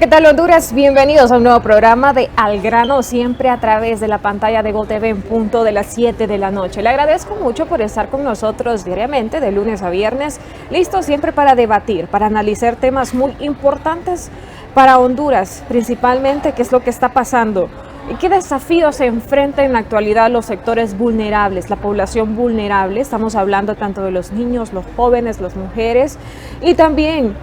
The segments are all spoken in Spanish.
¿qué tal Honduras? Bienvenidos a un nuevo programa de Al Grano, siempre a través de la pantalla de GOTV en punto de las 7 de la noche. Le agradezco mucho por estar con nosotros diariamente, de lunes a viernes, listos siempre para debatir, para analizar temas muy importantes para Honduras, principalmente qué es lo que está pasando. ¿Y qué desafíos se enfrentan en la actualidad los sectores vulnerables, la población vulnerable? Estamos hablando tanto de los niños, los jóvenes, las mujeres y también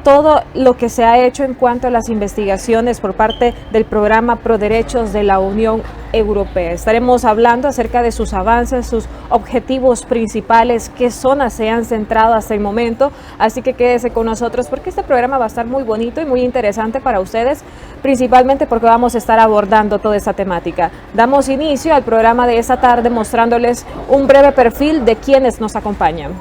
todo lo que se ha hecho en cuanto a las investigaciones por parte del programa Proderechos de la Unión Europea. Estaremos hablando acerca de sus avances, sus objetivos principales, qué zonas se han centrado hasta el momento, así que quédese con nosotros porque este programa va a estar muy bonito y muy interesante para ustedes, principalmente porque vamos a estar abordando toda esta temática. Damos inicio al programa de esta tarde mostrándoles un breve perfil de quienes nos acompañan.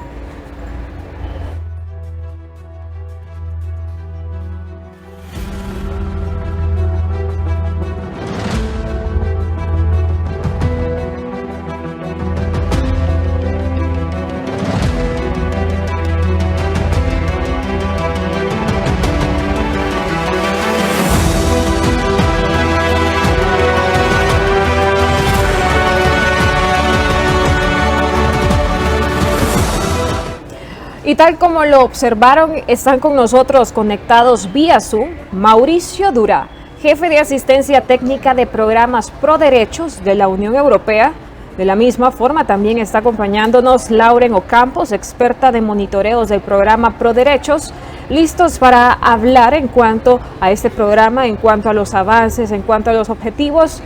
Y tal como lo observaron, están con nosotros conectados vía Zoom Mauricio Durá, jefe de asistencia técnica de programas Proderechos de la Unión Europea. De la misma forma también está acompañándonos Lauren Ocampos, experta de monitoreos del programa Proderechos, listos para hablar en cuanto a este programa, en cuanto a los avances, en cuanto a los objetivos.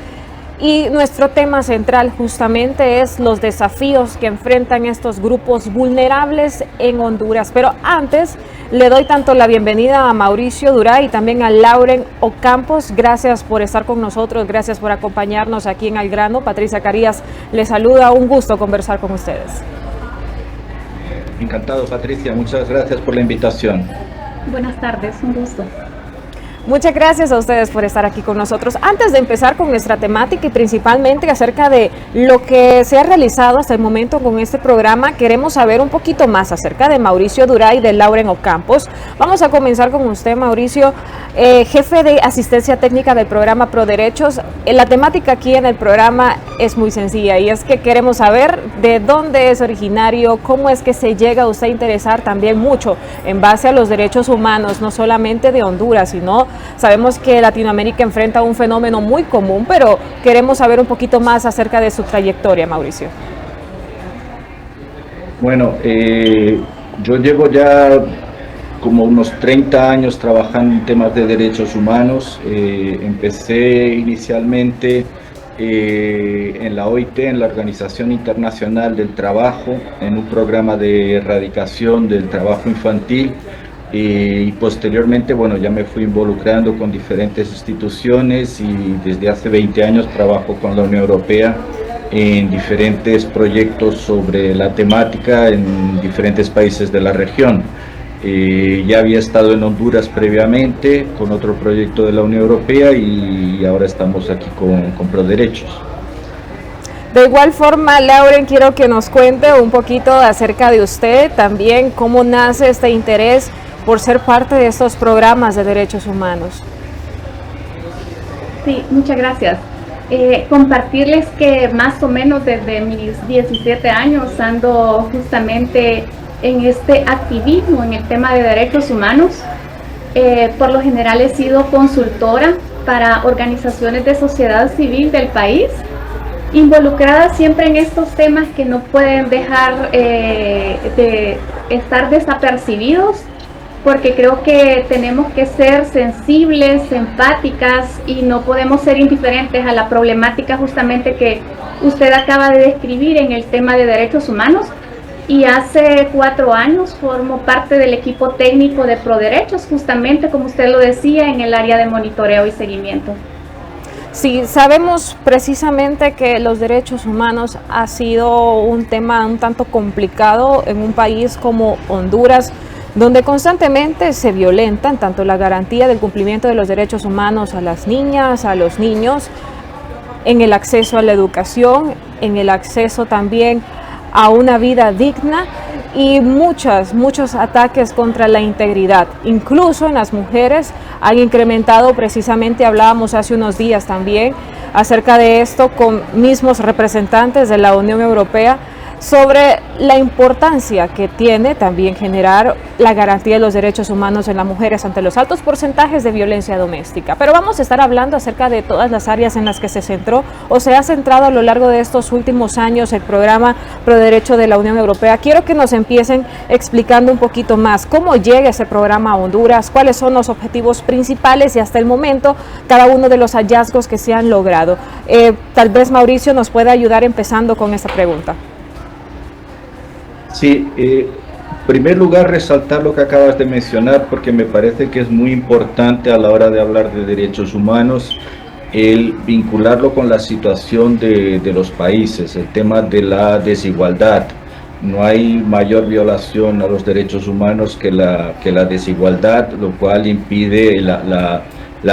Y nuestro tema central justamente es los desafíos que enfrentan estos grupos vulnerables en Honduras. Pero antes le doy tanto la bienvenida a Mauricio Durá y también a Lauren Ocampos. Gracias por estar con nosotros, gracias por acompañarnos aquí en Al Grano. Patricia Carías les saluda, un gusto conversar con ustedes. Encantado, Patricia, muchas gracias por la invitación. Buenas tardes, un gusto. Muchas gracias a ustedes por estar aquí con nosotros. Antes de empezar con nuestra temática y principalmente acerca de lo que se ha realizado hasta el momento con este programa, queremos saber un poquito más acerca de Mauricio Durá y de Lauren Ocampos. Vamos a comenzar con usted, Mauricio, jefe de asistencia técnica del programa Proderechos. La temática aquí en el programa es muy sencilla y es que queremos saber de dónde es originario, cómo es que se llega a usted a interesar también mucho en base a los derechos humanos, no solamente de Honduras, sino sabemos que Latinoamérica enfrenta un fenómeno muy común, pero queremos saber un poquito más acerca de su trayectoria, Mauricio. Bueno, yo llevo ya como unos 30 años trabajando en temas de derechos humanos. Empecé inicialmente en la OIT, en la Organización Internacional del Trabajo, en un programa de erradicación del trabajo infantil. Y posteriormente, bueno, ya me fui involucrando con diferentes instituciones y desde hace 20 años trabajo con la Unión Europea en diferentes proyectos sobre la temática en diferentes países de la región. Ya había estado en Honduras previamente con otro proyecto de la Unión Europea y ahora estamos aquí con Proderechos. De igual forma, Lauren, quiero que nos cuente un poquito acerca de usted, también cómo nace este interés por ser parte de estos programas de derechos humanos. Sí, muchas gracias. Compartirles que más o menos desde mis 17 años ando justamente en este activismo en el tema de derechos humanos. Por lo general he sido consultora para organizaciones de sociedad civil del país, involucrada siempre en estos temas que no pueden dejar de estar desapercibidos, porque creo que tenemos que ser sensibles, empáticas y no podemos ser indiferentes a la problemática justamente que usted acaba de describir en el tema de derechos humanos. Y hace 4 años formo parte del equipo técnico de Proderechos, justamente como usted lo decía, en el área de monitoreo y seguimiento. Sí, sabemos precisamente que los derechos humanos ha sido un tema un tanto complicado en un país como Honduras, donde constantemente se violentan tanto la garantía del cumplimiento de los derechos humanos a las niñas, a los niños, en el acceso a la educación, en el acceso también a una vida digna y muchos ataques contra la integridad. Incluso en las mujeres han incrementado, precisamente hablábamos hace unos días también acerca de esto con mismos representantes de la Unión Europea, sobre la importancia que tiene también generar la garantía de los derechos humanos en las mujeres ante los altos porcentajes de violencia doméstica. Pero vamos a estar hablando acerca de todas las áreas en las que se centró o se ha centrado a lo largo de estos últimos años el programa Pro Derecho de la Unión Europea. Quiero que nos empiecen explicando un poquito más cómo llega ese programa a Honduras, cuáles son los objetivos principales y hasta el momento cada uno de los hallazgos que se han logrado. Tal vez Mauricio nos pueda ayudar empezando con esta pregunta. Sí, en primer lugar resaltar lo que acabas de mencionar, porque me parece que es muy importante a la hora de hablar de derechos humanos el vincularlo con la situación de los países, el tema de la desigualdad. No hay mayor violación a los derechos humanos que la desigualdad, lo cual impide la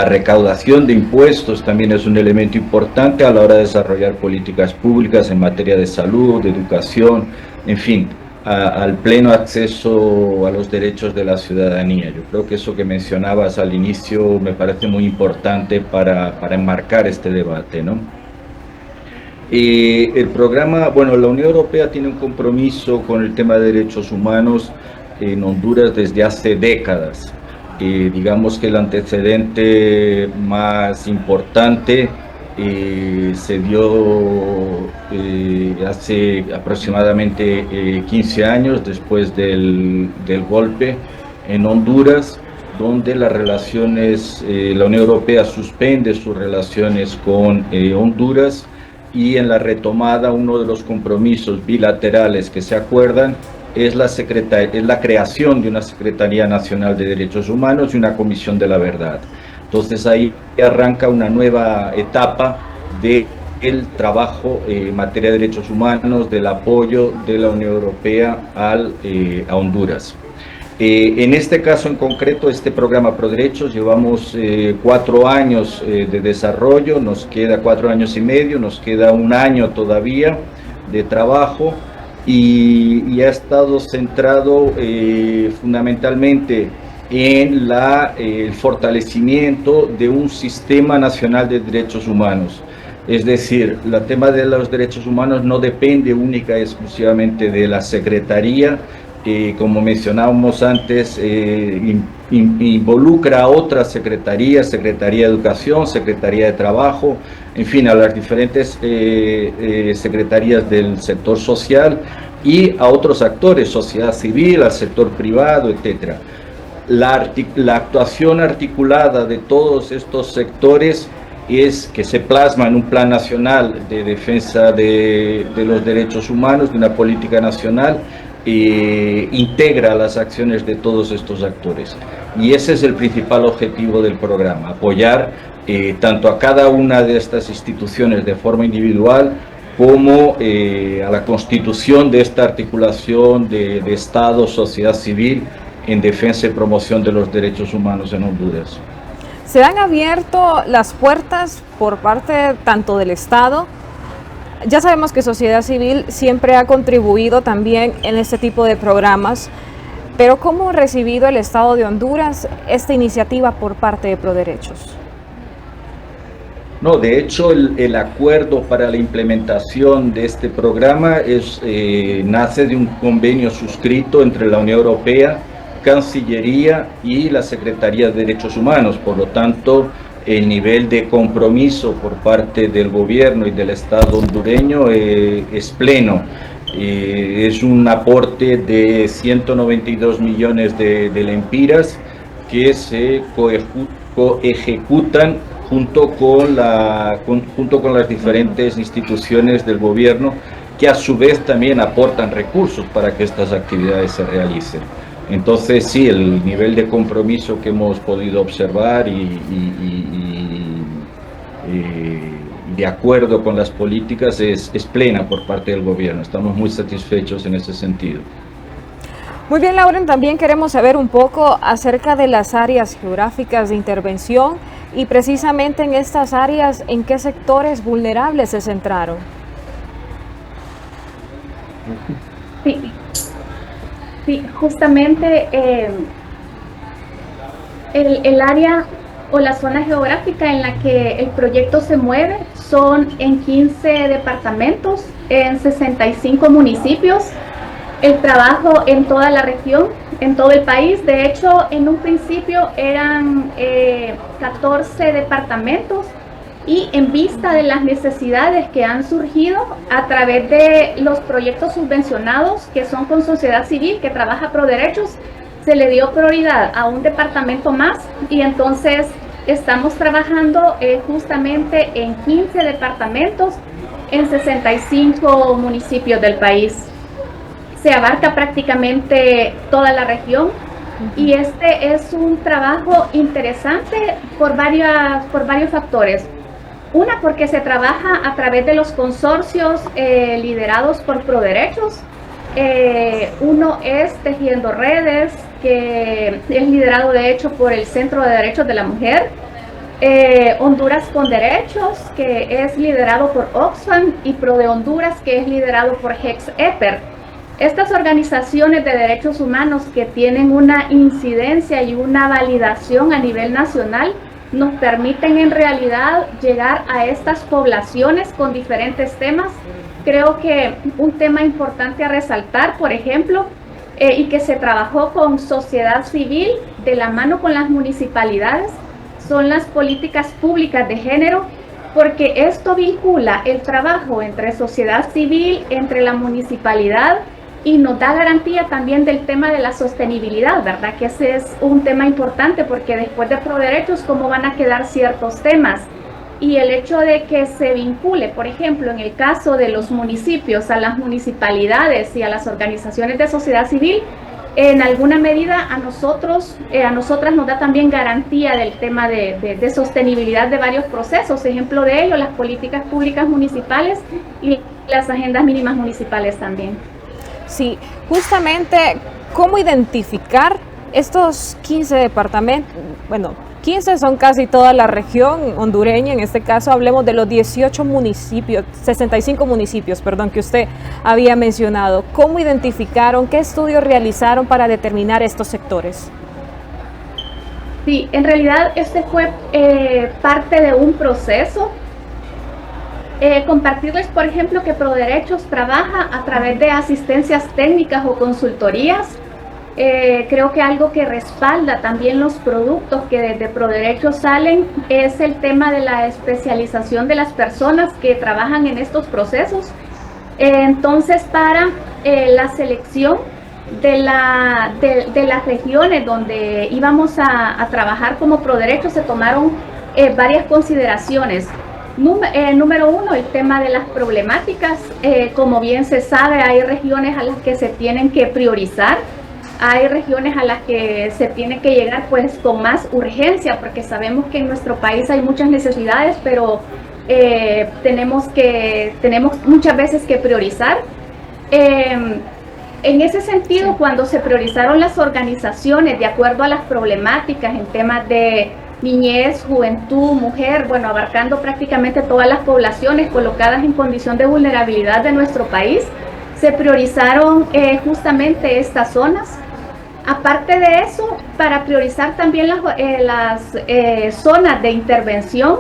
recaudación de impuestos. También es un elemento importante a la hora de desarrollar políticas públicas en materia de salud, de educación, en fin, al pleno acceso a los derechos de la ciudadanía. Yo creo que eso que mencionabas al inicio me parece muy importante para enmarcar este debate, ¿no? El programa, bueno, la Unión Europea tiene un compromiso con el tema de derechos humanos en Honduras desde hace décadas. Digamos que el antecedente más importante se dio hace aproximadamente 15 años después del golpe en Honduras, donde las relaciones, la Unión Europea suspende sus relaciones con Honduras, y en la retomada uno de los compromisos bilaterales que se acuerdan es la creación de una Secretaría Nacional de Derechos Humanos y una Comisión de la Verdad. Entonces ahí arranca una nueva etapa del trabajo en materia de derechos humanos, del apoyo de la Unión Europea a Honduras. En este caso en concreto, este programa Pro Derechos, llevamos 4 años de desarrollo, nos queda 4 años y medio, nos queda 1 año todavía de trabajo, y ha estado centrado fundamentalmente en el fortalecimiento de un sistema nacional de derechos humanos. Es decir, el tema de los derechos humanos no depende única y exclusivamente de la Secretaría, como mencionábamos antes, involucra a otras secretarías, Secretaría de Educación, Secretaría de Trabajo, en fin, a las diferentes secretarías del sector social y a otros actores, sociedad civil, al sector privado, etcétera. La actuación articulada de todos estos sectores es que se plasma en un plan nacional de defensa de los derechos humanos, de una política nacional, integra las acciones de todos estos actores. Y ese es el principal objetivo del programa, apoyar tanto a cada una de estas instituciones de forma individual como a la constitución de esta articulación de Estado, sociedad civil, en defensa y promoción de los derechos humanos en Honduras. Se han abierto las puertas por parte tanto del Estado. Ya sabemos que sociedad civil siempre ha contribuido también en este tipo de programas, pero ¿cómo ha recibido el Estado de Honduras esta iniciativa por parte de Pro Derechos? No, de hecho el acuerdo para la implementación de este programa nace de un convenio suscrito entre la Unión Europea, Cancillería y la Secretaría de Derechos Humanos. Por lo tanto, el nivel de compromiso por parte del gobierno y del Estado hondureño es pleno. Es un aporte de 192 millones de lempiras que se coejecutan junto con las diferentes instituciones del gobierno, que a su vez también aportan recursos para que estas actividades se realicen. Entonces sí, el nivel de compromiso que hemos podido observar y de acuerdo con las políticas es plena por parte del gobierno. Estamos muy satisfechos en ese sentido. Muy bien, Lauren, también queremos saber un poco acerca de las áreas geográficas de intervención y precisamente en estas áreas, ¿en qué sectores vulnerables se centraron? Sí. Sí, justamente el área o la zona geográfica en la que el proyecto se mueve son en 15 departamentos, en 65 municipios, el trabajo en toda la región, en todo el país. De hecho, en un principio eran 14 departamentos, y en vista de las necesidades que han surgido a través de los proyectos subvencionados que son con sociedad civil que trabaja pro derechos, se le dio prioridad a un departamento más, y entonces estamos trabajando justamente en 15 departamentos en 65 municipios del país. Se abarca prácticamente toda la región, y este es un trabajo interesante por varios factores. Una, porque se trabaja a través de los consorcios liderados por ProDerechos. Uno es Tejiendo Redes, que es liderado de hecho por el Centro de Derechos de la Mujer. Honduras con Derechos, que es liderado por Oxfam, y Pro de Honduras, que es liderado por Hex-EPER. Estas organizaciones de derechos humanos que tienen una incidencia y una validación a nivel nacional nos permiten en realidad llegar a estas poblaciones con diferentes temas. Creo que un tema importante a resaltar, por ejemplo, y que se trabajó con sociedad civil de la mano con las municipalidades, son las políticas públicas de género, porque esto vincula el trabajo entre sociedad civil, entre la municipalidad, y nos da garantía también del tema de la sostenibilidad, ¿verdad? Que ese es un tema importante, porque después de ProDerechos, ¿cómo van a quedar ciertos temas? Y el hecho de que se vincule, por ejemplo, en el caso de los municipios, a las municipalidades y a las organizaciones de sociedad civil, en alguna medida a nosotras nos da también garantía del tema de sostenibilidad de varios procesos. Ejemplo de ello, las políticas públicas municipales y las agendas mínimas municipales también. Sí, justamente, ¿cómo identificar estos 15 departamentos? Bueno, 15 son casi toda la región hondureña, en este caso hablemos de los 18 municipios, 65 municipios, perdón, que usted había mencionado. ¿Cómo identificaron, qué estudios realizaron para determinar estos sectores? Sí, en realidad este fue parte de un proceso. Compartirles, por ejemplo, que ProDerechos trabaja a través de asistencias técnicas o consultorías. Creo que algo que respalda también los productos que desde ProDerechos salen es el tema de la especialización de las personas que trabajan en estos procesos. Entonces, para la selección de las regiones donde íbamos a trabajar como ProDerechos, se tomaron varias consideraciones. Número uno, el tema de las problemáticas. Como bien se sabe, hay regiones a las que se tienen que priorizar, hay regiones a las que se tiene que llegar pues con más urgencia, porque sabemos que en nuestro país hay muchas necesidades, pero tenemos muchas veces que priorizar. En ese sentido, cuando se priorizaron las organizaciones de acuerdo a las problemáticas en temas de niñez, juventud, mujer, bueno, abarcando prácticamente todas las poblaciones colocadas en condición de vulnerabilidad de nuestro país, se priorizaron justamente estas zonas. Aparte de eso, para priorizar también las zonas de intervención,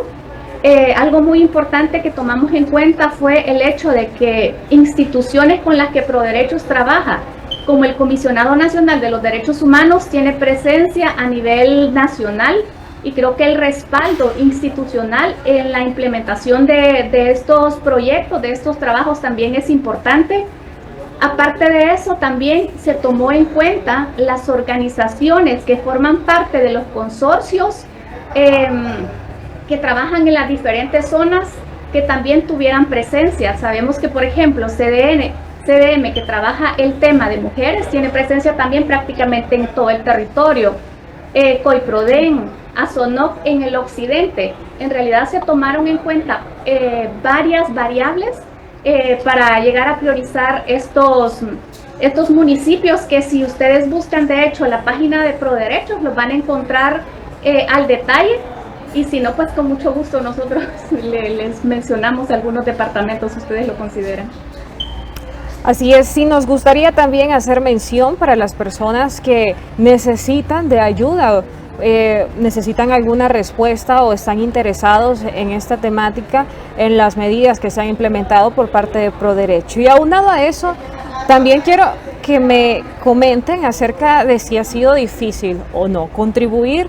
algo muy importante que tomamos en cuenta fue el hecho de que instituciones con las que ProDerechos trabaja, como el Comisionado Nacional de los Derechos Humanos, tiene presencia a nivel nacional, y creo que el respaldo institucional en la implementación de estos proyectos, de estos trabajos, también es importante. Aparte de eso, también se tomó en cuenta las organizaciones que forman parte de los consorcios que trabajan en las diferentes zonas, que también tuvieran presencia. Sabemos que, por ejemplo, CDM, que trabaja el tema de mujeres, tiene presencia también prácticamente en todo el territorio. COIPRODEN, ASONOC en el occidente. En realidad se tomaron en cuenta varias variables para llegar a priorizar estos municipios, que si ustedes buscan de hecho la página de ProDerechos los van a encontrar al detalle, y si no, pues con mucho gusto nosotros les mencionamos algunos departamentos si ustedes lo consideran. Así es, sí, nos gustaría también hacer mención para las personas que necesitan de ayuda, necesitan alguna respuesta o están interesados en esta temática, en las medidas que se han implementado por parte de ProDerecho. Y aunado a eso, también quiero que me comenten acerca de si ha sido difícil o no contribuir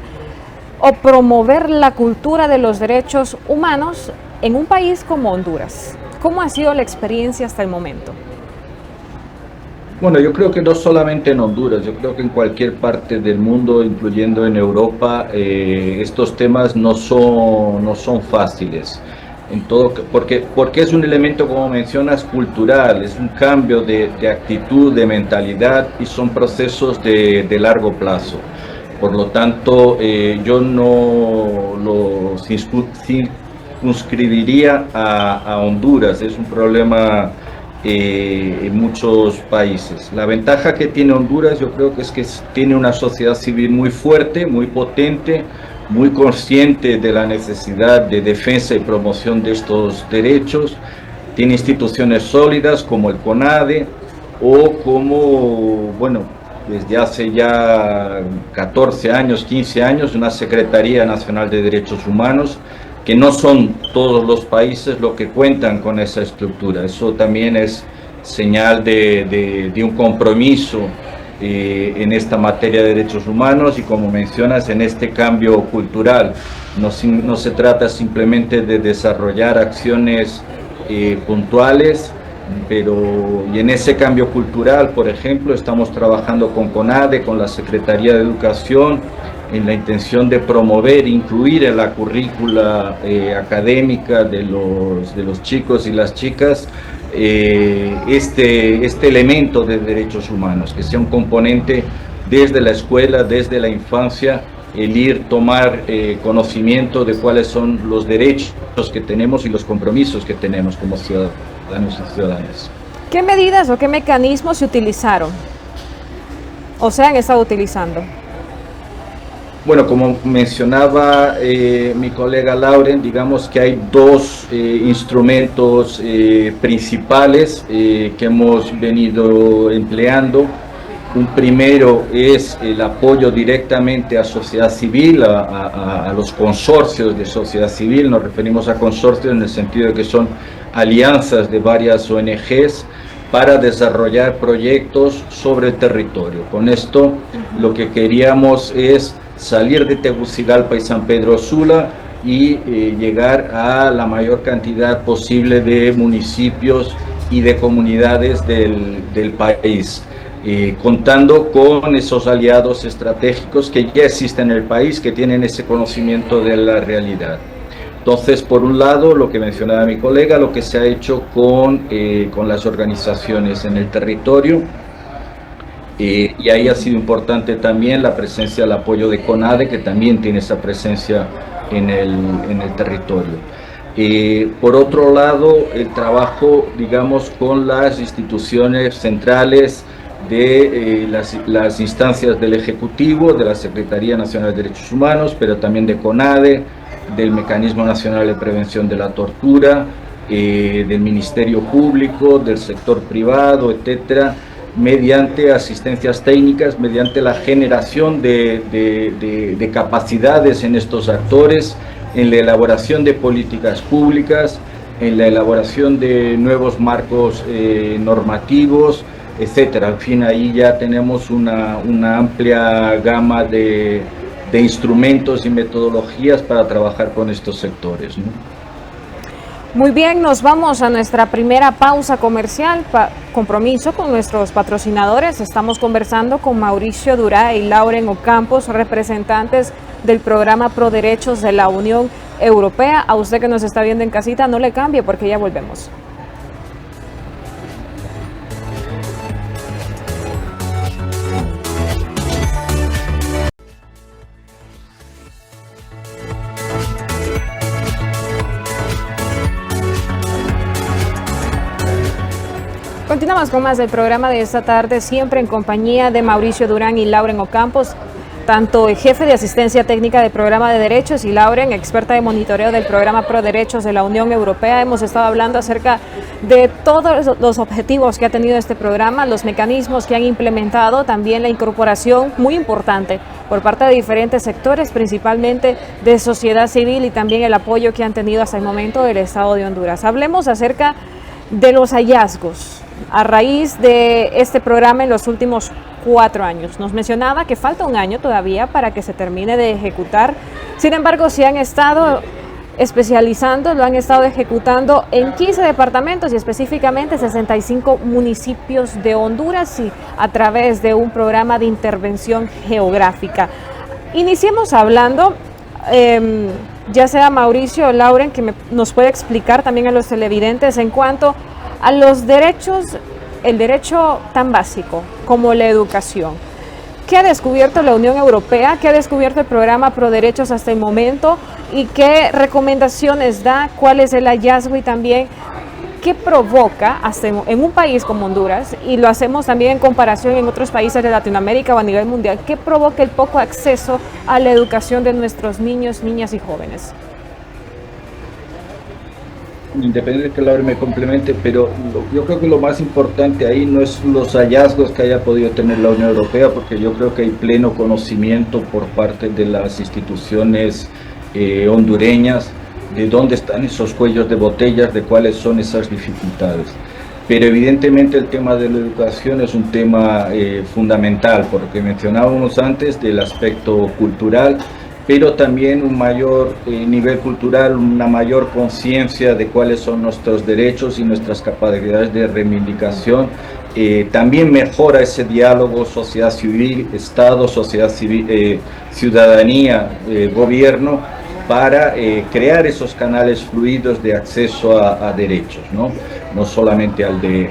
o promover la cultura de los derechos humanos en un país como Honduras. ¿Cómo ha sido la experiencia hasta el momento? Bueno, yo creo que no solamente en Honduras, yo creo que en cualquier parte del mundo, incluyendo en Europa, estos temas no son fáciles. Porque es un elemento, como mencionas, cultural, es un cambio de actitud, de mentalidad y son procesos de largo plazo. Por lo tanto, yo no lo circunscribiría a Honduras, es un problema en muchos países. La ventaja que tiene Honduras, yo creo que es que tiene una sociedad civil muy fuerte, muy potente, muy consciente de la necesidad de defensa y promoción de estos derechos. Tiene instituciones sólidas como el CONADE o como, bueno, desde hace ya 14 años, 15 años, una Secretaría Nacional de Derechos Humanos, que no son todos los países los que cuentan con esa estructura. Eso también es señal de un compromiso en esta materia de derechos humanos y, como mencionas, en este cambio cultural. No se trata simplemente de desarrollar acciones puntuales, y en ese cambio cultural, por ejemplo, estamos trabajando con CONADE, con la Secretaría de Educación, en la intención de promover, incluir en la currícula académica de los chicos y las chicas este elemento de derechos humanos, que sea un componente desde la escuela, desde la infancia, el tomar conocimiento de cuáles son los derechos que tenemos y los compromisos que tenemos como ciudadanos y ciudadanas. ¿Qué medidas o qué mecanismos se utilizaron o se han estado utilizando? Bueno, como mencionaba mi colega Lauren, digamos que hay dos instrumentos principales que hemos venido empleando. Un primero es el apoyo directamente a sociedad civil, a los consorcios de sociedad civil. Nos referimos a consorcios en el sentido de que son alianzas de varias ONGs para desarrollar proyectos sobre el territorio. Con esto lo que queríamos es salir de Tegucigalpa y San Pedro Sula y llegar a la mayor cantidad posible de municipios y de comunidades del país, contando con esos aliados estratégicos que ya existen en el país, que tienen ese conocimiento de la realidad. Entonces, por un lado, lo que mencionaba mi colega, lo que se ha hecho con las organizaciones en el territorio, y ahí ha sido importante también la presencia, el apoyo de CONADE, que también tiene esa presencia en el territorio. Por otro lado, el trabajo, digamos, con las instituciones centrales de las instancias del Ejecutivo, de la Secretaría Nacional de Derechos Humanos, pero también de CONADE, del Mecanismo Nacional de Prevención de la Tortura, del Ministerio Público, del sector privado, etcétera, mediante asistencias técnicas, mediante la generación de capacidades en estos actores, en la elaboración de políticas públicas, en la elaboración de nuevos marcos normativos, etcétera. En fin, ahí ya tenemos una amplia gama de instrumentos y metodologías para trabajar con estos sectores, ¿no? Muy bien, nos vamos a nuestra primera pausa comercial, compromiso con nuestros patrocinadores. Estamos conversando con Mauricio Durán y Lauren Ocampos, representantes del programa ProDerechos de la Unión Europea. A usted que nos está viendo en casita, no le cambie porque ya volvemos. Continuamos con más del programa de esta tarde, siempre en compañía de Mauricio Durán y Lauren Ocampos, tanto el jefe de asistencia técnica del programa de derechos y Lauren, experta de monitoreo del programa ProDerechos de la Unión Europea. Hemos estado hablando acerca de todos los objetivos que ha tenido este programa, los mecanismos que han implementado, también la incorporación muy importante por parte de diferentes sectores, principalmente de sociedad civil, y también el apoyo que han tenido hasta el momento del Estado de Honduras. Hablemos acerca de los hallazgos a raíz de este programa en los últimos 4 años. Nos mencionaba que falta un año todavía para que se termine de ejecutar. Sin embargo, se han estado especializando, lo han estado ejecutando en 15 departamentos y específicamente 65 municipios de Honduras, y a través de un programa de intervención geográfica. Iniciemos hablando, ya sea Mauricio o Lauren, que nos puede explicar también a los televidentes en cuanto a los derechos, el derecho tan básico como la educación. ¿Qué ha descubierto la Unión Europea? ¿Qué ha descubierto el programa ProDerechos hasta el momento? ¿Y qué recomendaciones da? ¿Cuál es el hallazgo? Y también, ¿qué provoca hasta en un país como Honduras? Y lo hacemos también en comparación en otros países de Latinoamérica o a nivel mundial. ¿Qué provoca el poco acceso a la educación de nuestros niños, niñas y jóvenes? Independiente de que Laura me complemente, pero yo creo que lo más importante ahí no es los hallazgos que haya podido tener la Unión Europea, porque yo creo que hay pleno conocimiento por parte de las instituciones hondureñas de dónde están esos cuellos de botellas, de cuáles son esas dificultades. Pero evidentemente el tema de la educación es un tema fundamental, porque mencionábamos antes del aspecto cultural, pero también un mayor nivel cultural, una mayor conciencia de cuáles son nuestros derechos y nuestras capacidades de reivindicación. También mejora ese diálogo sociedad civil, Estado, sociedad civil, ciudadanía, gobierno, para crear esos canales fluidos de acceso a derechos, no solamente al de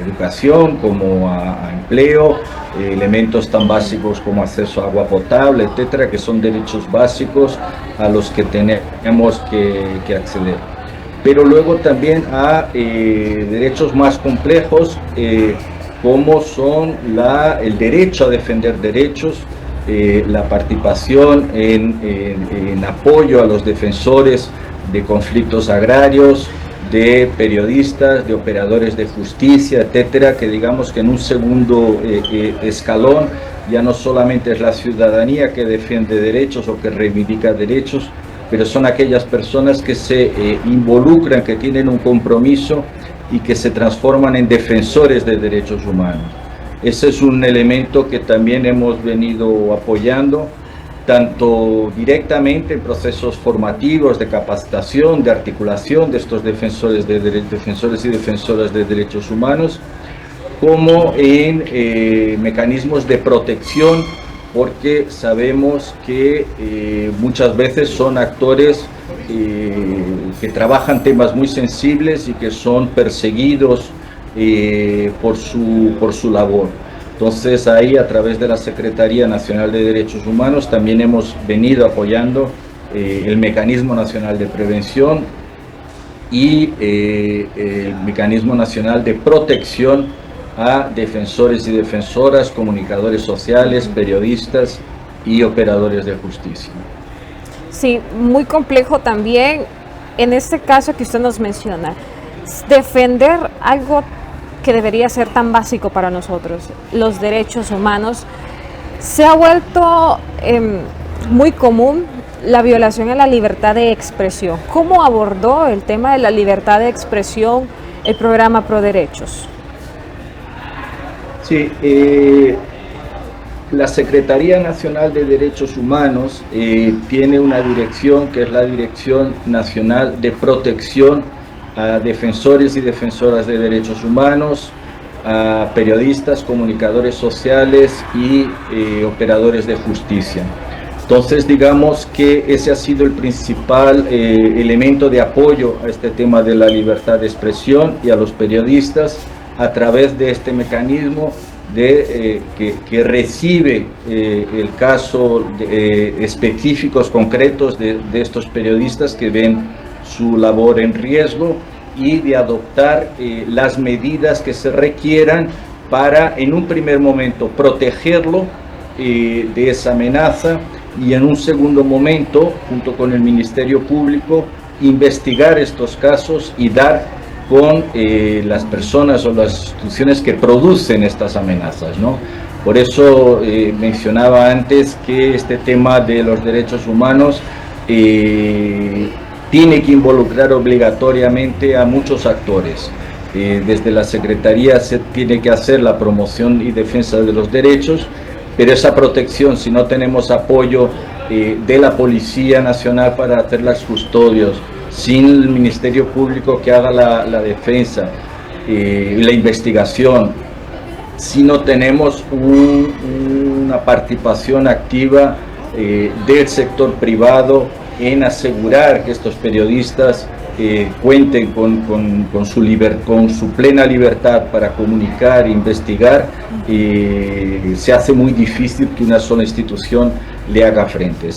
educación, como a empleo, elementos tan básicos como acceso a agua potable, etcétera, que son derechos básicos a los que tenemos que acceder. Pero luego también a derechos más complejos, como son el derecho a defender derechos, la participación en apoyo a los defensores de conflictos agrarios, de periodistas, de operadores de justicia, etcétera, que digamos que en un segundo escalón ya no solamente es la ciudadanía que defiende derechos o que reivindica derechos, pero son aquellas personas que se involucran, que tienen un compromiso y que se transforman en defensores de derechos humanos. Ese es un elemento que también hemos venido apoyando, tanto directamente en procesos formativos de capacitación, de articulación de estos defensores y defensoras de derechos humanos, como en mecanismos de protección, porque sabemos que muchas veces son actores que trabajan temas muy sensibles y que son perseguidos por su labor. Entonces ahí, a través de la Secretaría Nacional de Derechos Humanos, también hemos venido apoyando el Mecanismo Nacional de Prevención y el Mecanismo Nacional de Protección a defensores y defensoras, comunicadores sociales, periodistas y operadores de justicia. Sí, muy complejo también en este caso que usted nos menciona, defender algo que debería ser tan básico para nosotros, los derechos humanos. Se ha vuelto muy común la violación a la libertad de expresión. ¿Cómo abordó el tema de la libertad de expresión el programa ProDerechos? Sí, la Secretaría Nacional de Derechos Humanos tiene una dirección que es la Dirección Nacional de Protección a defensores y defensoras de derechos humanos, a periodistas, comunicadores sociales y operadores de justicia. Entonces, digamos que ese ha sido el principal elemento de apoyo a este tema de la libertad de expresión y a los periodistas a través de este mecanismo que recibe el caso específicos, concretos de estos periodistas que ven su labor en riesgo y de adoptar las medidas que se requieran para, en un primer momento, protegerlo de esa amenaza y en un segundo momento, junto con el Ministerio Público, investigar estos casos y dar con las personas o las instituciones que producen estas amenazas, ¿no? Por eso mencionaba antes que este tema de los derechos humanos tiene que involucrar obligatoriamente a muchos actores. Desde la Secretaría se tiene que hacer la promoción y defensa de los derechos, pero esa protección, si no tenemos apoyo de la Policía Nacional para hacer las custodios, sin el Ministerio Público que haga la defensa y la investigación, si no tenemos una participación activa del sector privado en asegurar que estos periodistas cuenten con su plena libertad para comunicar e investigar, se hace muy difícil que una sola institución le haga frente.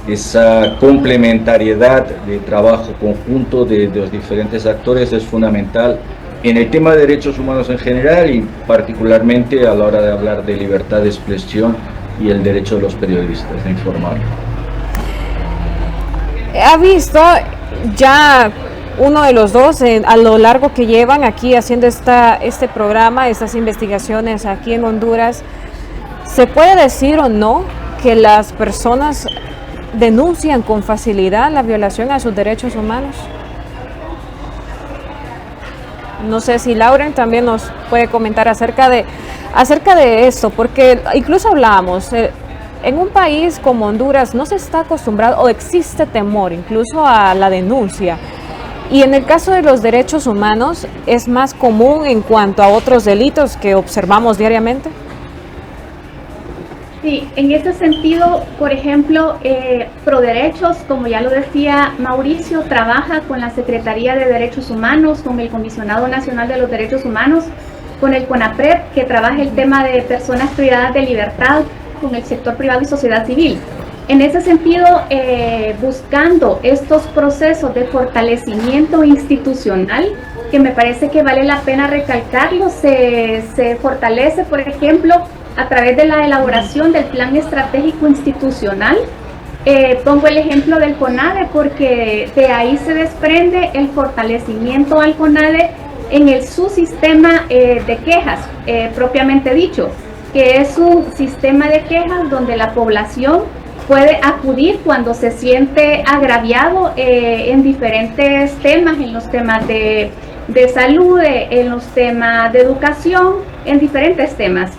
Esa complementariedad de trabajo conjunto de los diferentes actores es fundamental en el tema de derechos humanos en general y particularmente a la hora de hablar de libertad de expresión y el derecho de los periodistas de informar. ¿Ha visto ya uno de los dos a lo largo que llevan aquí haciendo este programa, estas investigaciones aquí en Honduras? ¿Se puede decir o no que las personas denuncian con facilidad la violación a sus derechos humanos? No sé si Lauren también nos puede comentar acerca de esto, porque incluso hablamos, en un país como Honduras no se está acostumbrado o existe temor incluso a la denuncia. Y en el caso de los derechos humanos es más común en cuanto a otros delitos que observamos diariamente. Sí, en ese sentido, por ejemplo, Proderechos, como ya lo decía Mauricio, trabaja con la Secretaría de Derechos Humanos, con el Comisionado Nacional de los Derechos Humanos, con el CONAPRED, que trabaja el tema de personas privadas de libertad, con el sector privado y sociedad civil. En ese sentido, buscando estos procesos de fortalecimiento institucional, que me parece que vale la pena recalcarlo, se fortalece, por ejemplo, a través de la elaboración del Plan Estratégico Institucional. Pongo el ejemplo del CONADE porque de ahí se desprende el fortalecimiento al CONADE en el subsistema de quejas, propiamente dicho, que es un sistema de quejas donde la población puede acudir cuando se siente agraviado en diferentes temas, en los temas de salud, en los temas de educación, en diferentes temas.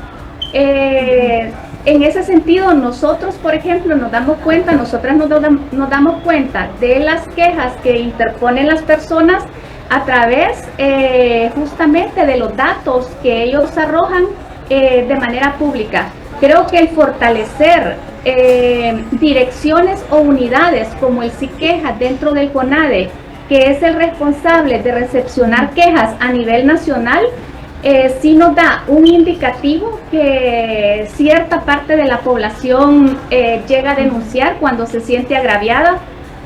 En ese sentido, nosotros, por ejemplo, nosotras nos damos cuenta de las quejas que interponen las personas a través justamente de los datos que ellos arrojan de manera pública. Creo que el fortalecer direcciones o unidades como el SIQUEJA dentro del CONADE, que es el responsable de recepcionar quejas a nivel nacional, sí nos da un indicativo que cierta parte de la población llega a denunciar cuando se siente agraviada.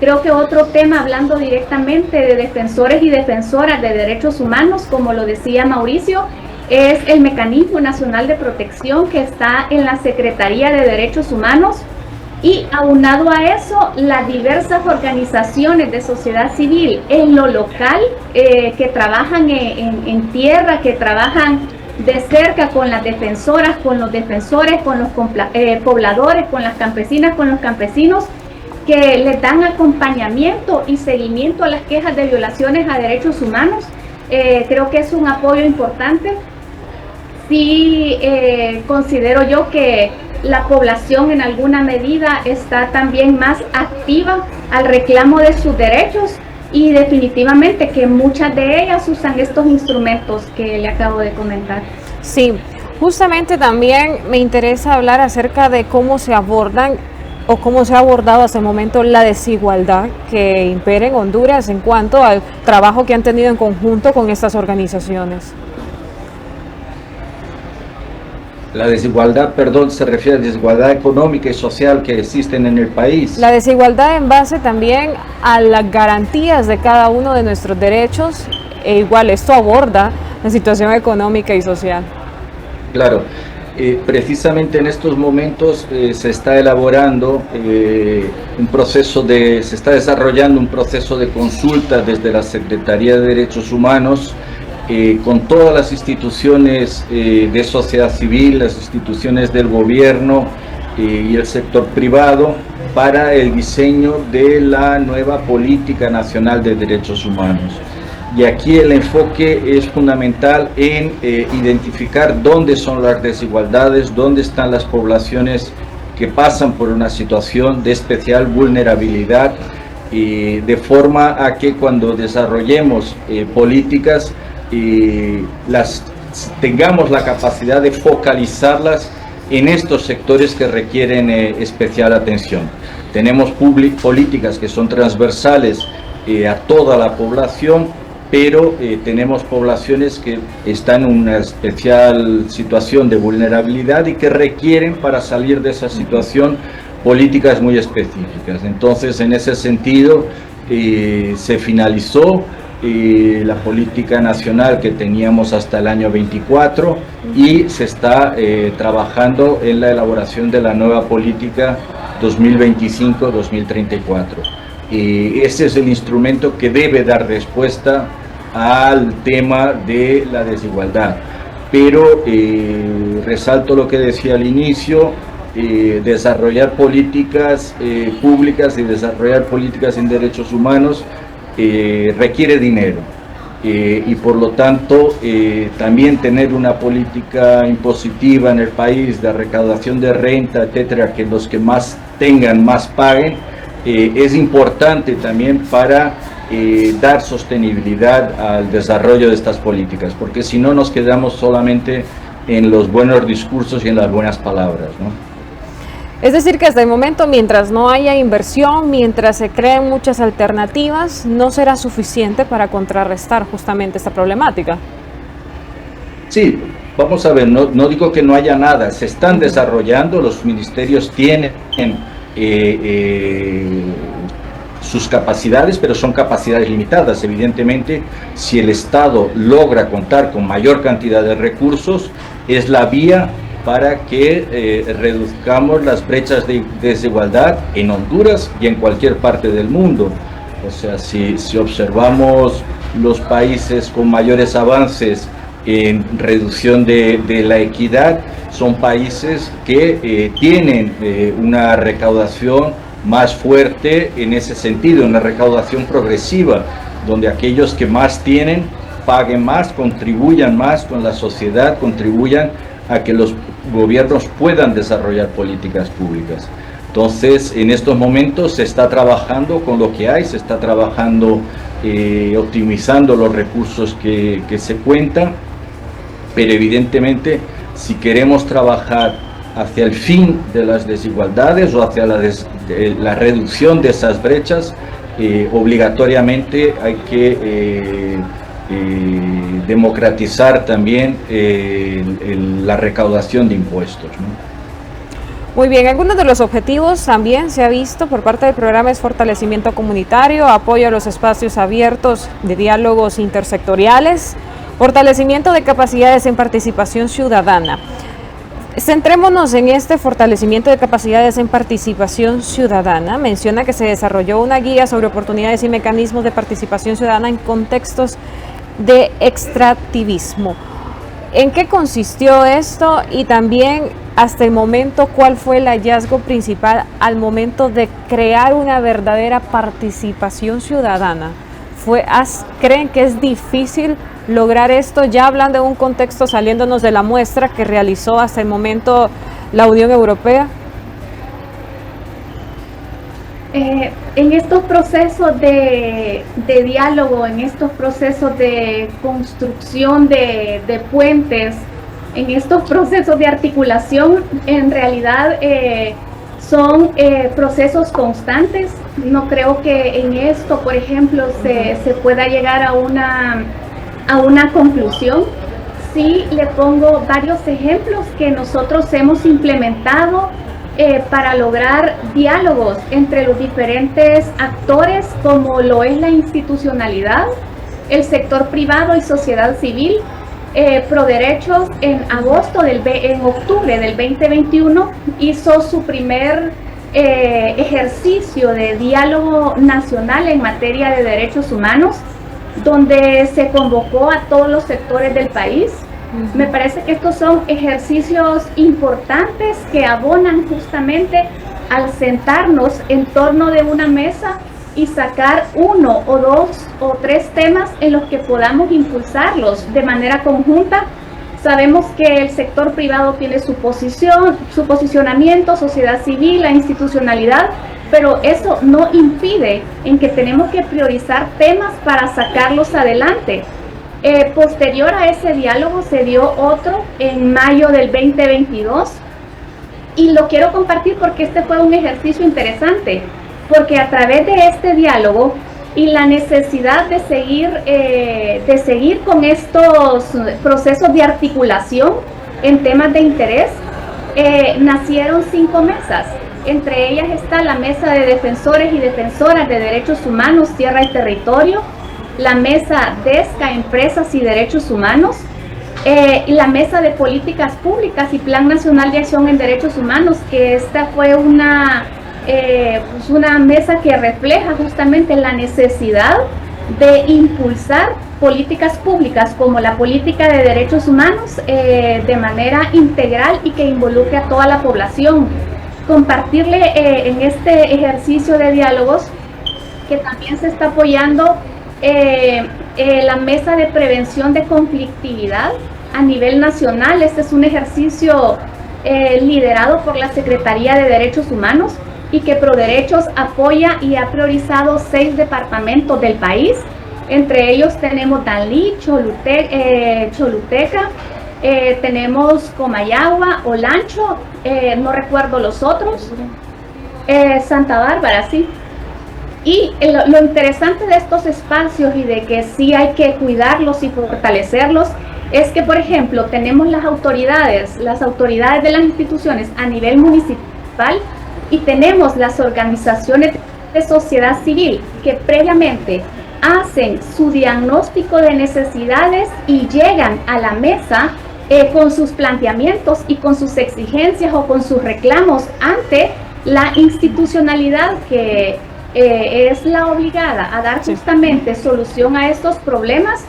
Creo que otro tema, hablando directamente de defensores y defensoras de derechos humanos, como lo decía Mauricio, es el Mecanismo Nacional de Protección que está en la Secretaría de Derechos Humanos, y aunado a eso, las diversas organizaciones de sociedad civil en lo local que trabajan en tierra, que trabajan de cerca con las defensoras, con los defensores, con los pobladores, con las campesinas, con los campesinos, que les dan acompañamiento y seguimiento a las quejas de violaciones a derechos humanos. Creo que es un apoyo importante. Sí, considero yo que la población en alguna medida está también más activa al reclamo de sus derechos, y definitivamente que muchas de ellas usan estos instrumentos que le acabo de comentar. Sí, justamente también me interesa hablar acerca de cómo se abordan o cómo se ha abordado hasta el momento la desigualdad que impera en Honduras en cuanto al trabajo que han tenido en conjunto con estas organizaciones. La desigualdad, perdón, se refiere a la desigualdad económica y social que existen en el país. La desigualdad en base también a las garantías de cada uno de nuestros derechos, e igual esto aborda la situación económica y social. Claro, Precisamente en estos momentos se está elaborando se está desarrollando un proceso de consulta desde la Secretaría de Derechos Humanos con todas las instituciones de sociedad civil, las instituciones del gobierno y el sector privado para el diseño de la nueva Política Nacional de Derechos Humanos. Y aquí el enfoque es fundamental en identificar dónde son las desigualdades, dónde están las poblaciones que pasan por una situación de especial vulnerabilidad, de forma a que cuando desarrollemos políticas tengamos la capacidad de focalizarlas en estos sectores que requieren especial atención. Tenemos políticas que son transversales a toda la población, pero tenemos poblaciones que están en una especial situación de vulnerabilidad y que requieren, para salir de esa situación, políticas muy específicas. Entonces, en ese sentido, se finalizó la política nacional que teníamos hasta el año 24 y se está trabajando en la elaboración de la nueva política 2025-2034. Ese es el instrumento que debe dar respuesta al tema de la desigualdad. Pero resalto lo que decía al inicio, desarrollar políticas públicas y desarrollar políticas en derechos humanos requiere dinero. Y por lo tanto también tener una política impositiva en el país de recaudación de renta, etcétera, que los que más tengan más paguen, es importante también para dar sostenibilidad al desarrollo de estas políticas, porque si no nos quedamos solamente en los buenos discursos y en las buenas palabras, ¿no? Es decir, que hasta el momento, mientras no haya inversión, mientras se creen muchas alternativas, no será suficiente para contrarrestar justamente esta problemática. Sí, vamos a ver, no digo que no haya nada, se están desarrollando, los ministerios tienen sus capacidades, pero son capacidades limitadas. Evidentemente, si el Estado logra contar con mayor cantidad de recursos, es la vía para que reduzcamos las brechas de desigualdad en Honduras y en cualquier parte del mundo. O sea, si observamos los países con mayores avances en reducción de la equidad, son países que tienen una recaudación más fuerte en ese sentido, una recaudación progresiva, donde aquellos que más tienen paguen más, contribuyan más con la sociedad, contribuyan a que los gobiernos puedan desarrollar políticas públicas. Entonces, en estos momentos se está trabajando con lo que hay, se está trabajando optimizando los recursos que se cuentan, pero evidentemente, si queremos trabajar hacia el fin de las desigualdades o hacia la reducción de esas brechas, obligatoriamente hay que democratizar también la recaudación de impuestos, ¿no? Muy bien, algunos de los objetivos también se ha visto por parte del programa es fortalecimiento comunitario, apoyo a los espacios abiertos de diálogos intersectoriales, fortalecimiento de capacidades en participación ciudadana. Centrémonos en este fortalecimiento de capacidades en participación ciudadana. Menciona que se desarrolló una guía sobre oportunidades y mecanismos de participación ciudadana en contextos de extractivismo. ¿En qué consistió esto? Y también, hasta el momento, ¿cuál fue el hallazgo principal al momento de crear una verdadera participación ciudadana? ¿Creen que es difícil lograr esto, ya hablando de un contexto saliéndonos de la muestra que realizó hasta el momento la Unión Europea? En estos procesos de diálogo, en estos procesos de construcción de puentes, en estos procesos de articulación, en realidad son procesos constantes. No creo que en esto, por ejemplo, se pueda llegar a una conclusión. Sí, le pongo varios ejemplos que nosotros hemos implementado para lograr diálogos entre los diferentes actores, como lo es la institucionalidad, el sector privado y sociedad civil, Proderechos en octubre del 2021 hizo su primer ejercicio de diálogo nacional en materia de derechos humanos, donde se convocó a todos los sectores del país. Me parece que estos son ejercicios importantes que abonan justamente al sentarnos en torno de una mesa y sacar 1 o 2 o 3 temas en los que podamos impulsarlos de manera conjunta. Sabemos que el sector privado tiene su posición, su posicionamiento, sociedad civil, la institucionalidad, pero eso no impide en que tenemos que priorizar temas para sacarlos adelante. Posterior a ese diálogo se dio otro en mayo del 2022 y lo quiero compartir porque este fue un ejercicio interesante, porque a través de este diálogo y la necesidad de seguir con estos procesos de articulación en temas de interés, nacieron 5 mesas. Entre ellas está la Mesa de Defensores y Defensoras de Derechos Humanos, Tierra y Territorio, la Mesa DESCA, Empresas y Derechos Humanos, y la Mesa de Políticas Públicas y Plan Nacional de Acción en Derechos Humanos, que esta fue una mesa que refleja justamente la necesidad de impulsar políticas públicas como la política de derechos humanos de manera integral y que involucre a toda la población. Compartirle en este ejercicio de diálogos que también se está apoyando la Mesa de Prevención de Conflictividad a nivel nacional. Este es un ejercicio liderado por la Secretaría de Derechos Humanos y que Proderechos apoya y ha priorizado 6 departamentos del país. Entre ellos tenemos Danlí, Choluteca, tenemos Comayagua, Olancho, no recuerdo los otros, Santa Bárbara, sí. Y lo interesante de estos espacios y de que sí hay que cuidarlos y fortalecerlos es que, por ejemplo, tenemos las autoridades de las instituciones a nivel municipal y tenemos las organizaciones de sociedad civil que previamente hacen su diagnóstico de necesidades y llegan a la mesa con sus planteamientos y con sus exigencias o con sus reclamos ante la institucionalidad que es la obligada a dar justamente solución a estos problemas.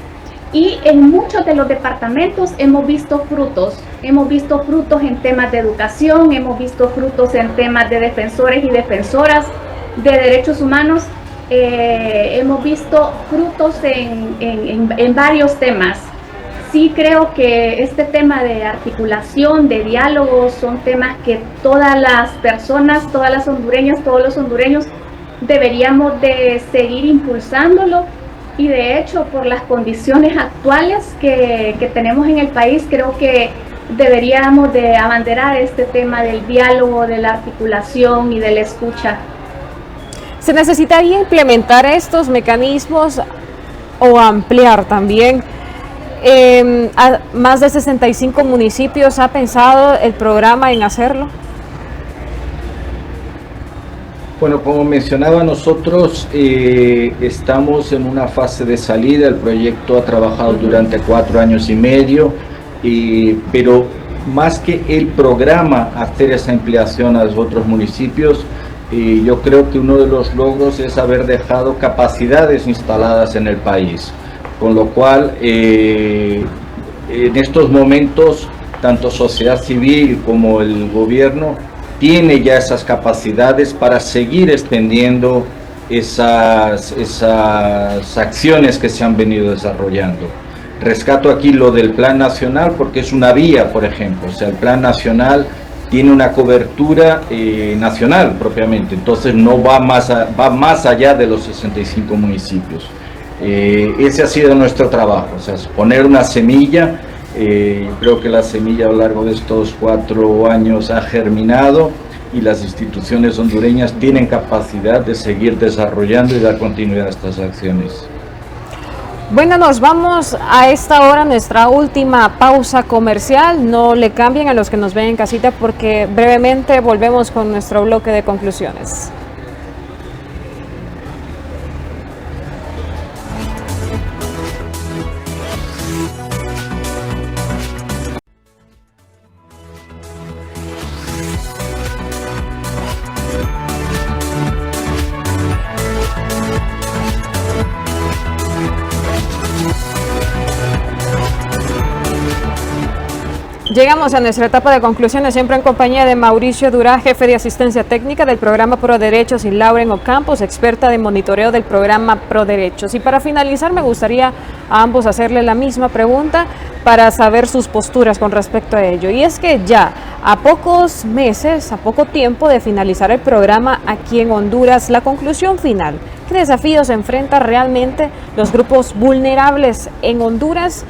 Y en muchos de los departamentos hemos visto frutos en temas de educación, hemos visto frutos en temas de defensores y defensoras de derechos humanos, hemos visto frutos en varios temas. Sí creo que este tema de articulación, de diálogo, son temas que todas las personas, todas las hondureñas, todos los hondureños deberíamos de seguir impulsándolo. Y de hecho, por las condiciones actuales que tenemos en el país, creo que deberíamos de abanderar este tema del diálogo, de la articulación y de la escucha. ¿Se necesitaría implementar estos mecanismos o ampliar también? A más de 65 municipios, ¿ha pensado el programa en hacerlo? Bueno, como mencionaba, nosotros estamos en una fase de salida. El proyecto ha trabajado durante 4 años y medio, pero más que el programa hacer esa ampliación a los otros municipios, yo creo que uno de los logros es haber dejado capacidades instaladas en el país, con lo cual en estos momentos tanto sociedad civil como el gobierno tiene ya esas capacidades para seguir extendiendo esas acciones que se han venido desarrollando. Rescato aquí lo del Plan Nacional porque es una vía, por ejemplo. O sea, el Plan Nacional tiene una cobertura nacional propiamente, entonces no va más allá de los 65 municipios. Ese ha sido nuestro trabajo, o sea, poner una semilla. Creo que la semilla a lo largo de estos 4 años ha germinado y las instituciones hondureñas tienen capacidad de seguir desarrollando y dar continuidad a estas acciones. Bueno, nos vamos a esta hora, nuestra última pausa comercial. No le cambien a los que nos ven en casita porque brevemente volvemos con nuestro bloque de conclusiones. Llegamos a nuestra etapa de conclusiones, siempre en compañía de Mauricio Durá, jefe de asistencia técnica del programa Pro Derechos, y Lauren Ocampos, experta de monitoreo del programa Pro Derechos. Y para finalizar, me gustaría a ambos hacerle la misma pregunta para saber sus posturas con respecto a ello. Y es que ya a pocos meses, a poco tiempo de finalizar el programa aquí en Honduras, la conclusión final, ¿qué desafíos enfrentan realmente los grupos vulnerables en Honduras?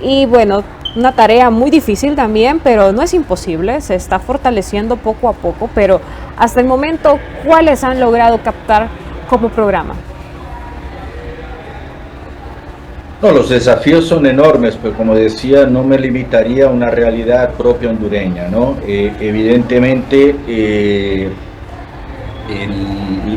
Y bueno, una tarea muy difícil también, pero no es imposible, se está fortaleciendo poco a poco, pero hasta el momento, ¿cuáles han logrado captar como programa? No, los desafíos son enormes, pero como decía, no me limitaría a una realidad propia hondureña, ¿no? Evidentemente,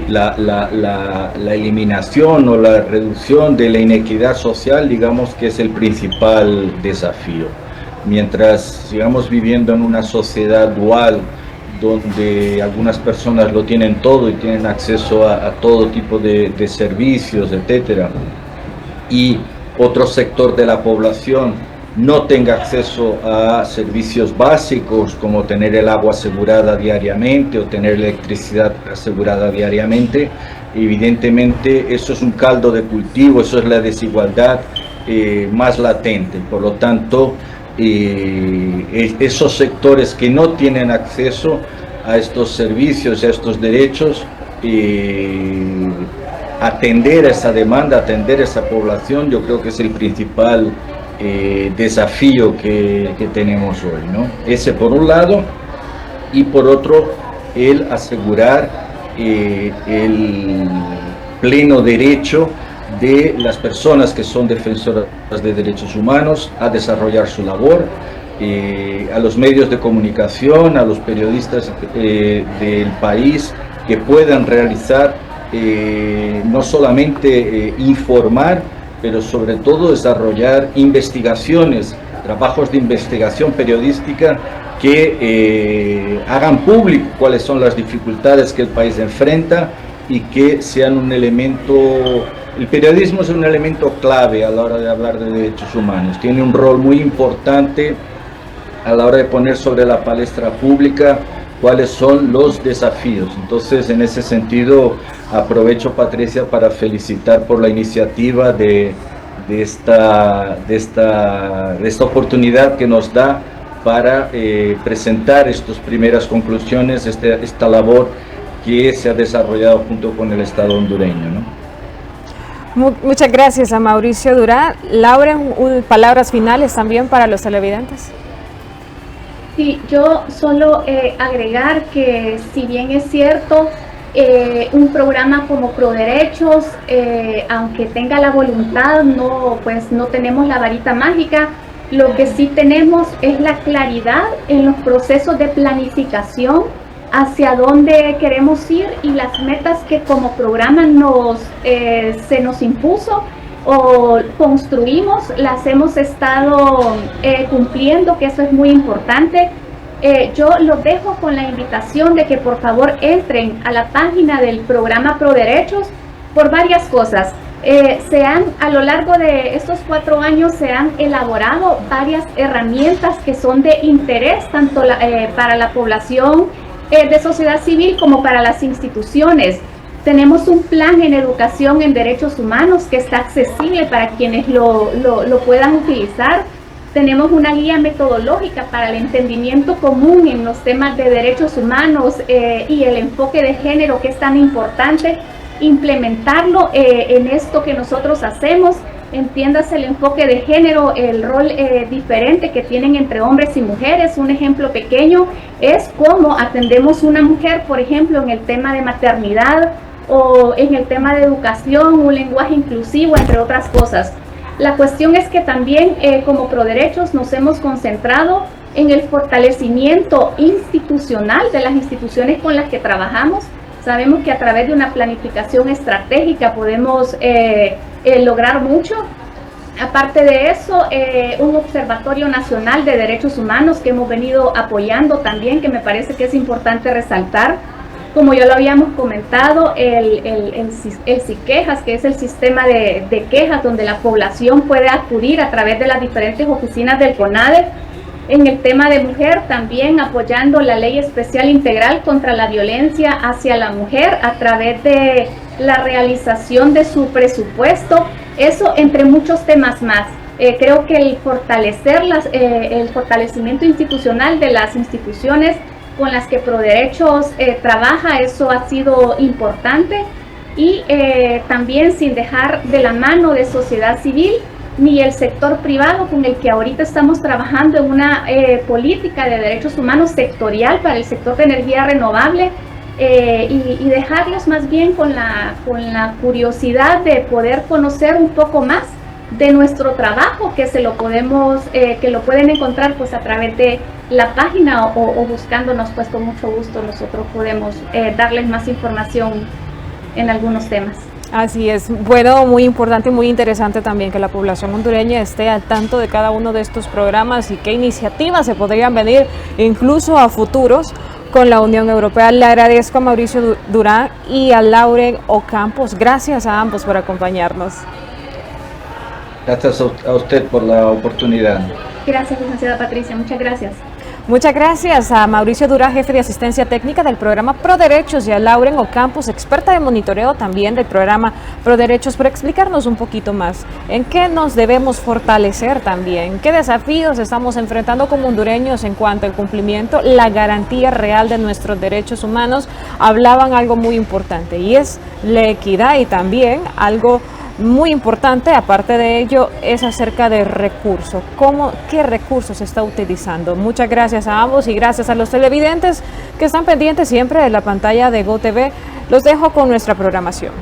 la eliminación o la reducción de la inequidad social, digamos que es el principal desafío. Mientras sigamos viviendo en una sociedad dual, donde algunas personas lo tienen todo y tienen acceso a todo tipo de servicios, etcétera, y otro sector de la población no tenga acceso a servicios básicos como tener el agua asegurada diariamente o tener electricidad asegurada diariamente, evidentemente eso es un caldo de cultivo, eso es la desigualdad más latente. Por lo tanto, esos sectores que no tienen acceso a estos servicios, a estos derechos, atender a esa demanda, atender a esa población, yo creo que es el principal desafío que tenemos hoy, ¿no? Ese por un lado, y por otro, el asegurar el pleno derecho de las personas que son defensoras de derechos humanos a desarrollar su labor, a los medios de comunicación, a los periodistas del país que puedan realizar no solamente informar, pero sobre todo desarrollar investigaciones, trabajos de investigación periodística que hagan público cuáles son las dificultades que el país enfrenta y que sean un elemento. El periodismo es un elemento clave a la hora de hablar de derechos humanos, tiene un rol muy importante a la hora de poner sobre la palestra pública cuáles son los desafíos. Entonces, en ese sentido, aprovecho, Patricia, para felicitar por la iniciativa de esta oportunidad que nos da para presentar estas primeras conclusiones, esta labor que se ha desarrollado junto con el Estado hondureño, ¿no? Muchas gracias a Mauricio Durá. Lauren, palabras finales también para los televidentes. Sí, yo solo agregar que si bien es cierto, un programa como Pro Derechos, aunque tenga la voluntad, no tenemos la varita mágica. Lo que sí tenemos es la claridad en los procesos de planificación hacia dónde queremos ir y las metas que como programa se nos impuso o construimos, las hemos estado cumpliendo, que eso es muy importante. Yo los dejo con la invitación de que por favor entren a la página del programa Pro Derechos por varias cosas. A lo largo de estos 4 años se han elaborado varias herramientas que son de interés tanto para la población de sociedad civil como para las instituciones. Tenemos un plan en educación en derechos humanos que está accesible para quienes lo puedan utilizar. Tenemos una guía metodológica para el entendimiento común en los temas de derechos humanos y el enfoque de género, que es tan importante implementarlo en esto que nosotros hacemos. Entiéndase el enfoque de género, el rol diferente que tienen entre hombres y mujeres. Un ejemplo pequeño es cómo atendemos una mujer, por ejemplo, en el tema de maternidad o en el tema de educación, un lenguaje inclusivo, entre otras cosas. La cuestión es que también como ProDerechos nos hemos concentrado en el fortalecimiento institucional de las instituciones con las que trabajamos. Sabemos que a través de una planificación estratégica podemos lograr mucho. Aparte de eso, un Observatorio Nacional de Derechos Humanos que hemos venido apoyando también, que me parece que es importante resaltar. Como ya lo habíamos comentado, el SIQUEJAS, que es el sistema de quejas donde la población puede acudir a través de las diferentes oficinas del CONADE. En el tema de mujer, también apoyando la Ley Especial Integral contra la Violencia hacia la Mujer a través de la realización de su presupuesto, eso entre muchos temas más. Creo que el fortalecimiento institucional de las instituciones con las que Proderechos trabaja, eso ha sido importante, y también sin dejar de la mano de sociedad civil ni el sector privado, con el que ahorita estamos trabajando en una política de derechos humanos sectorial para el sector de energía renovable, y dejarlos más bien con la curiosidad de poder conocer un poco más de nuestro trabajo, que lo pueden encontrar pues a través de la página o buscándonos, pues con mucho gusto nosotros podemos darles más información en algunos temas. Así es. Bueno, muy importante y muy interesante también que la población hondureña esté al tanto de cada uno de estos programas y qué iniciativas se podrían venir incluso a futuros con la Unión Europea. Le agradezco a Mauricio Durán y a Lauren Ocampos. Gracias a ambos por acompañarnos. Gracias a usted por la oportunidad. Gracias, licenciada Patricia. Muchas gracias. Muchas gracias a Mauricio Durán, jefe de asistencia técnica del programa Proderechos, y a Lauren Ocampos, experta de monitoreo también del programa Proderechos, por explicarnos un poquito más en qué nos debemos fortalecer también, qué desafíos estamos enfrentando como hondureños en cuanto al cumplimiento, la garantía real de nuestros derechos humanos. Hablaban algo muy importante y es la equidad, y también algo muy importante, aparte de ello, es acerca de recursos. ¿Qué recursos se está utilizando? Muchas gracias a ambos y gracias a los televidentes que están pendientes siempre de la pantalla de GoTV. Los dejo con nuestra programación.